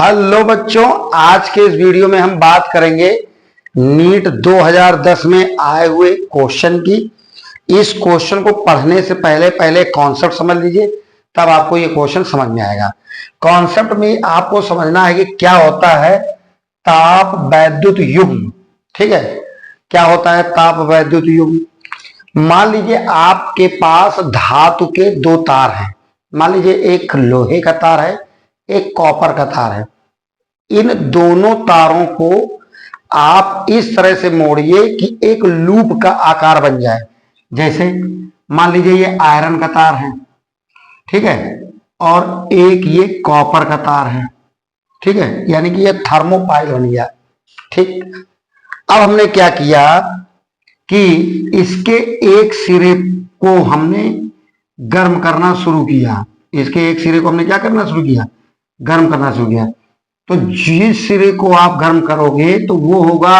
Hello बच्चों, आज के इस वीडियो में हम बात करेंगे नीट 2010 में आए हुए क्वेश्चन की। इस क्वेश्चन को पढ़ने से पहले पहले कॉन्सेप्ट समझ लीजिए, तब आपको ये क्वेश्चन समझ में आएगा। कॉन्सेप्ट में आपको समझना है कि क्या होता है ताप वैद्युत युग्म। ठीक है, क्या होता है ताप वैद्युत युग्म। मान लीजिए आपके पास धातु के दो तार हैं। मान लीजिए एक लोहे का तार है, एक कॉपर का तार है। इन दोनों तारों को आप इस तरह से मोड़िए कि एक लूप का आकार बन जाए। जैसे मान लीजिए ये आयरन का तार है, ठीक है, और एक ये कॉपर का तार है, ठीक है, यानी कि ये थर्मोपाइल बन गया। ठीक, अब हमने क्या किया कि इसके एक सिरे को हमने गर्म करना शुरू किया। इसके एक सिरे को हमने क्या करना शुरू किया? गर्म करना शुरू किया। तो जिस सिरे को आप गर्म करोगे तो वो होगा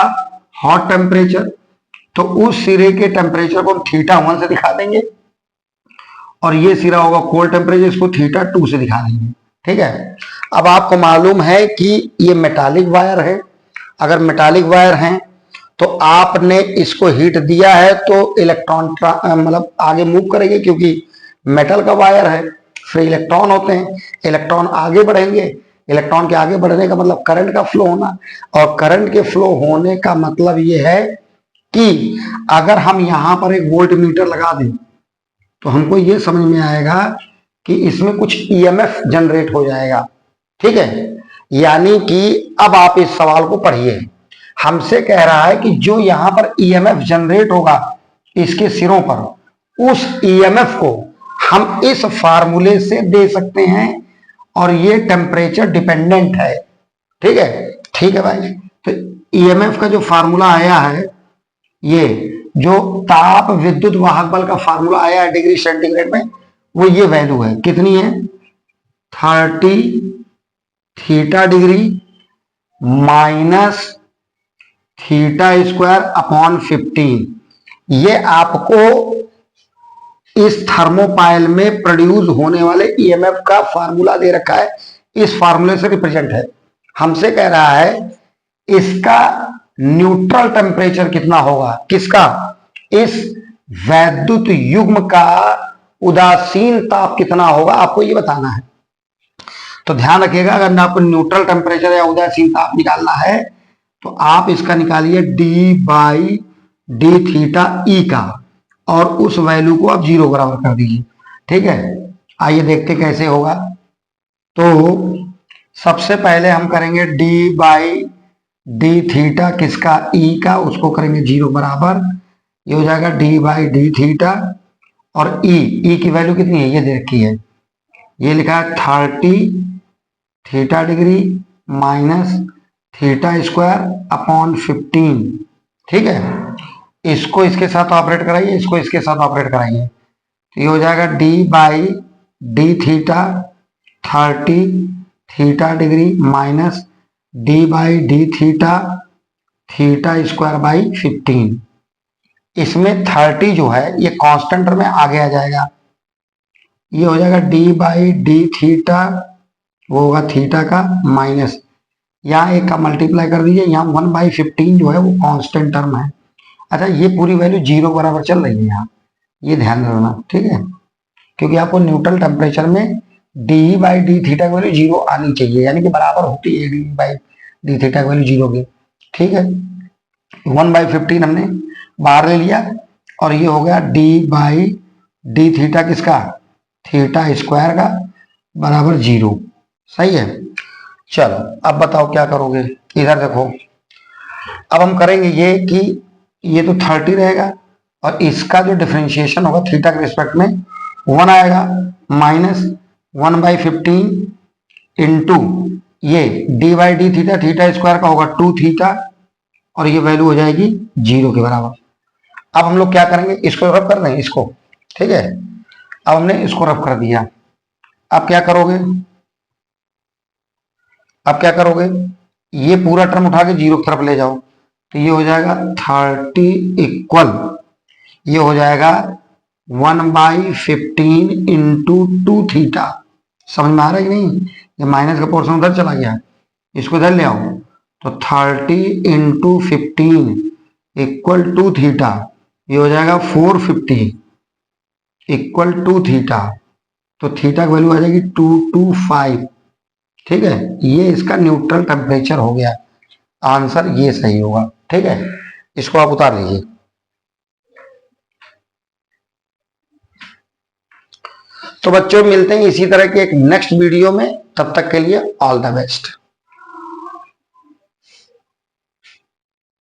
हॉट टेम्परेचर। तो उस सिरे के टेम्परेचर को हम θ1 से दिखा देंगे, और ये सिरा होगा कोल्ड टेम्परेचर, इसको θ2 से दिखा देंगे। ठीक है, अब आपको मालूम है कि ये मेटालिक वायर है। अगर मेटालिक वायर है तो आपने इसको हीट दिया है तो इलेक्ट्रॉन मतलब आगे मूव करेंगे, क्योंकि मेटल का वायर है, फिर इलेक्ट्रॉन होते हैं, इलेक्ट्रॉन आगे बढ़ेंगे। इलेक्ट्रॉन के आगे बढ़ने का मतलब करंट का फ्लो होना, और करंट के फ्लो होने का मतलब ये है कि अगर हम यहां पर एक वोल्ट मीटर लगा दें तो हमको ये समझ में आएगा कि इसमें कुछ ईएमएफ जनरेट हो जाएगा। ठीक है, यानी कि अब आप इस सवाल को पढ़िए। हमसे कह रहा है कि जो यहां पर ईएमएफ जनरेट होगा इसके सिरों पर, उस ईएमएफ को हम इस फार्मूले से दे सकते हैं, और ये टेम्परेचर डिपेंडेंट है। ठीक है, ठीक है भाई। तो ईएमएफ का जो फार्मूला आया है, ये जो ताप विद्युत वाहक बल का फार्मूला आया है डिग्री सेंटीग्रेड में, वो ये वैल्यू है। कितनी है? 30 थीटा डिग्री माइनस θ²/15। ये आपको इस थर्मोपाइल में प्रोड्यूस होने वाले ईएमएफ का फार्मूला दे रखा है, इस फार्मूले से रिप्रेजेंट है। हमसे कह रहा है इसका न्यूट्रल टेम्परेचर कितना होगा। किसका? इस वैद्युत युग्म का उदासीन ताप कितना होगा, आपको ये बताना है। तो ध्यान रखिएगा, अगर आपको न्यूट्रल टेम्परेचर या उदासीन ताप निकालना है तो आप इसका निकालिए d/dθ का, और उस वैल्यू को आप 0 बराबर कर दीजिए। ठीक है, आइए देखते कैसे होगा। तो सबसे पहले हम करेंगे d/dθ किसका? E का, उसको करेंगे 0 बराबर। ये हो जाएगा d/dθ, और E की वैल्यू कितनी है ये दे रखी है, ये लिखा है 30 थीटा डिग्री माइनस θ²/15। ठीक है, इसको इसके साथ ऑपरेट कराइए, इसको इसके साथ ऑपरेट कराइए, तो ये हो जाएगा d/dθ 30 theta degree minus d/dθ θ²/15। इसमें 30 जो है ये कांस्टेंट में आगे आ जाएगा, ये हो जाएगा d/dθ, वो होगा थीटा का माइनस, यहाँ एक का मल्टीप्लाई कर दीजिए, यहाँ 1/15 जो है वो कांस्टेंट टर्म है। अच्छा, ये पूरी वैल्यू 0 बराबर चल रही है यहाँ, ये ध्यान रखना। ठीक है, क्योंकि आपको न्यूट्रल टेम्परेचर में d/dθ की वैल्यू 0 आनी चाहिए, यानी कि बराबर होती है d/dθ की वैल्यू 0 की। ठीक है, 1/15 हमने बाहर ले लिया, और ये हो गया d/dθ किसका? θ² का बराबर 0। सही है, चलो अब बताओ क्या करोगे। इधर देखो, अब हम करेंगे ये कि ये तो 30 रहेगा, और इसका जो डिफरेंशिएशन होगा थीटा के रिस्पेक्ट में 1 आएगा, माइनस 1/15 इंटू ये d/dθ θ² का होगा 2 थीटा, और ये वैल्यू हो जाएगी 0 के बराबर। अब हम लोग क्या करेंगे, इसको रब कर दें इसको। ठीक है, अब हमने इसको रब कर दिया। अब क्या करोगे? अब क्या करोगे, ये पूरा टर्म उठा के 0 की तरफ ले जाओ, तो ये हो जाएगा 30 इक्वल, ये हो जाएगा 1/15 इंटू 2 थीटा। समझ में आ रहा है कि नहीं? ये माइनस का पोर्शन उधर चला गया, इसको इधर ले आओ, तो 30 इंटू 15 इक्वल टू थीटा, ये हो जाएगा 450 इक्वल टू थीटा, तो थीटा की वैल्यू आ जाएगी 225। ठीक है, ये इसका न्यूट्रल टेम्परेचर हो गया, आंसर ये सही होगा। ठीक है, इसको आप उतार लीजिए। तो बच्चों मिलते हैं इसी तरह के एक नेक्स्ट वीडियो में, तब तक के लिए ऑल द बेस्ट।